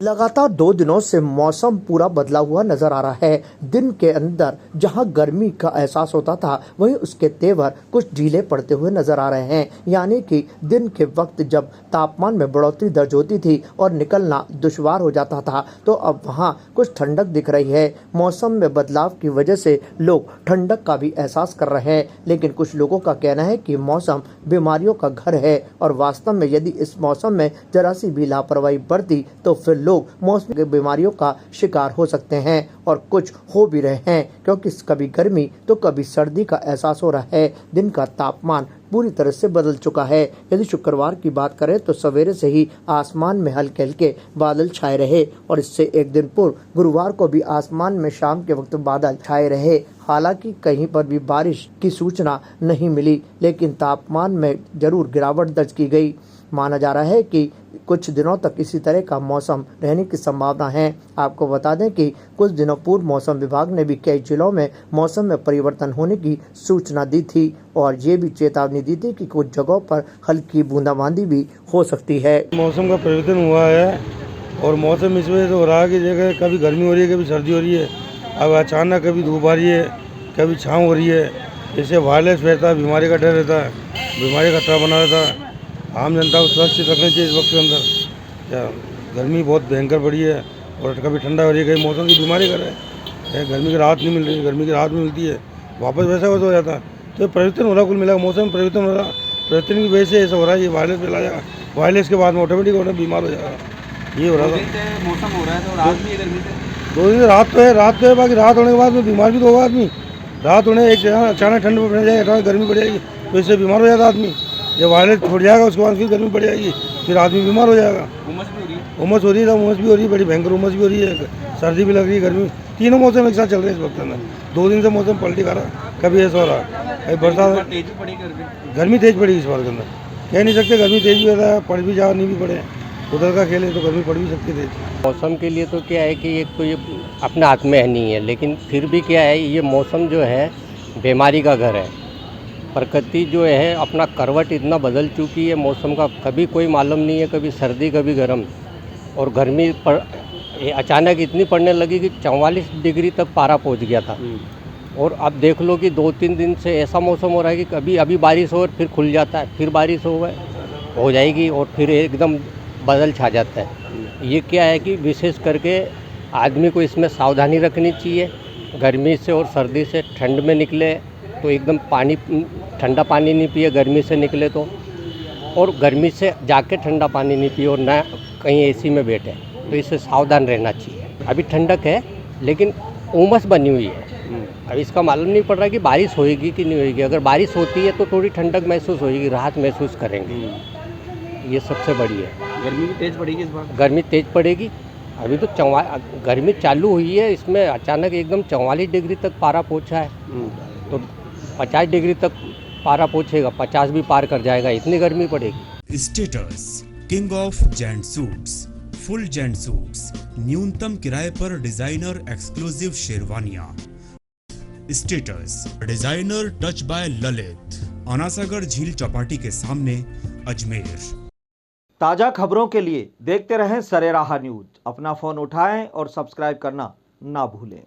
लगातार 2 दिनों से मौसम पूरा बदला हुआ नजर आ रहा है। दिन के अंदर जहां गर्मी का एहसास होता था, वहीं उसके तेवर कुछ ढीले पड़ते हुए नजर आ रहे हैं। यानी कि दिन के वक्त जब तापमान में बढ़ोतरी दर्ज होती थी और निकलना दुश्वार हो जाता था, तो अब वहां कुछ ठंडक दिख रही है। मौसम में बदलाव की वजह से लोग ठंडक का भी एहसास कर रहे हैं, लेकिन कुछ लोगों का कहना है कि मौसम बीमारियों का घर है और वास्तव में यदि इस मौसम में जरा सी भी लापरवाही बरती तो फिर लोग मौसमी बीमारियों का शिकार हो सकते हैं और कुछ हो भी रहे हैं, क्योंकि कभी गर्मी तो कभी सर्दी का एहसास हो रहा है। दिन का तापमान पूरी तरह से बदल चुका है। यदि शुक्रवार की बात करें तो सवेरे से ही आसमान में हल्के हल्के बादल छाए रहे और इससे एक दिन पूर्व गुरुवार को भी आसमान में शाम के वक्त बादल छाए रहे। हालांकि कहीं पर भी बारिश की सूचना नहीं मिली, लेकिन तापमान में जरूर गिरावट दर्ज की गई। माना जा रहा है कि कुछ दिनों तक इसी तरह का मौसम रहने की संभावना है। आपको बता दें कि कुछ दिनों पूर्व मौसम विभाग ने भी कई जिलों में मौसम में परिवर्तन होने की सूचना दी थी और ये भी चेतावनी दी थी कि कुछ जगहों पर हल्की बूंदाबांदी भी हो सकती है। मौसम का परिवर्तन हुआ है और मौसम इस वजह से हो रहा है कि जगह कभी गर्मी हो रही है, कभी सर्दी हो रही है। अब अचानक कभी धूप आ रही है, कभी छाँव हो रही है। इससे वायरलेस रहता है, बीमारी का डर रहता है, बीमारी का खतरा बना रहता है। आम जनता को सुरक्षित रखना चाहिए इस वक्त के अंदर। क्या गर्मी बहुत भयंकर बढ़ी है और कभी ठंडा हो रही है, कभी मौसम की बीमारी कर रहे हैं। गर्मी की राहत नहीं मिल रही, गर्मी की राहत नहीं मिलती है, वापस वैसा हो जाता है। तो परिवर्तन हो रहा, कुल मिला मौसम में परिवर्तन हो रहा। परिवर्तन की वजह से ऐसा हो रहा है, ये वायरलेस फैला जाएगा, वायरलेस के बाद में ऑटोमेटिक होना बीमार हो जाएगा। ये हो रहा था। मौसम हो रहा है तो रात भी है गर्मी से। 2 दिन रात तो है, बाकी रात होने के बाद में बीमार भी तो होगा आदमी। रात होने एक अचानक ठंड बढ़ जाएगी, अचानक गर्मी बढ़ जाएगी, तो इससे बीमार हो जाता आदमी। ये वायरलेस छोड़ जाएगा, उसके बाद फिर गर्मी बढ़ जाएगी, फिर आदमी बीमार हो जाएगा। उमस भी हो रही है, उमस हो रही है, उमस भी हो रही है, बड़ी भयंकर उमस भी हो रही है, सर्दी भी लग रही है, गर्मी। तीनों मौसम एक साथ चल रहे हैं इस वक्त में। 2 दिन से मौसम पलटी खा रहा है, कभी ऐसा हो रहा है, कभी बरसात। तेज भी पड़ी गर्मी तेज पड़ेगी इस बार के अंदर, कह नहीं सकते। गर्मी तेज भी हो रहा है, पड़ भी जा नहीं भी पड़े, उधर का खेल है तो गर्मी पड़ भी सकती है तेज। मौसम के लिए तो क्या है कि एक तो ये अपने हाथ में है नहीं है, लेकिन फिर भी क्या है, ये मौसम जो है बीमारी का घर है। प्रकृति जो है अपना करवट इतना बदल चुकी है मौसम का, कभी कोई मालूम नहीं है, कभी सर्दी कभी गर्म। और गर्मी पर अचानक इतनी पड़ने लगी कि 44 डिग्री तक पारा पहुंच गया था। और अब देख लो कि 2-3 दिन से ऐसा मौसम हो रहा है कि कभी अभी बारिश हो और फिर खुल जाता है, फिर बारिश हो जाएगी और फिर एकदम बादल छा जाता है। ये क्या है कि विशेष करके आदमी को इसमें सावधानी रखनी चाहिए। गर्मी से और सर्दी से ठंड में निकले तो एकदम ठंडा पानी नहीं पिए, गर्मी से निकले तो। और गर्मी से जाके ठंडा पानी नहीं पिए और ना कहीं एसी में बैठे, तो इससे सावधान रहना चाहिए। अभी ठंडक है लेकिन उमस बनी हुई है। अब इसका मालूम नहीं पड़ रहा कि बारिश होएगी कि नहीं होएगी। अगर बारिश होती है तो थोड़ी ठंडक महसूस होएगी, राहत महसूस करेंगे। ये सबसे बड़ी है। गर्मी भी तेज पड़ेगी इस बार। गर्मी तेज पड़ेगी। अभी तो गर्मी चालू हुई है, इसमें अचानक एकदम 44 डिग्री तक पारा पहुंचा है। तो 50 डिग्री तक पारा पहुंचेगा, 50 भी पार कर जाएगा, इतनी गर्मी पड़ेगी। Status king of gent suits, full gent suits, न्यूनतम किराए पर डिजाइनर एक्सक्लूसिव शेरवानियां। Status designer touch by Lalit, Anasagar झील चौपाटी के सामने, अजमेर। ताज़ा खबरों के लिए देखते रहें सरेराह न्यूज। अपना फ़ोन उठाएं और सब्सक्राइब करना ना भूलें।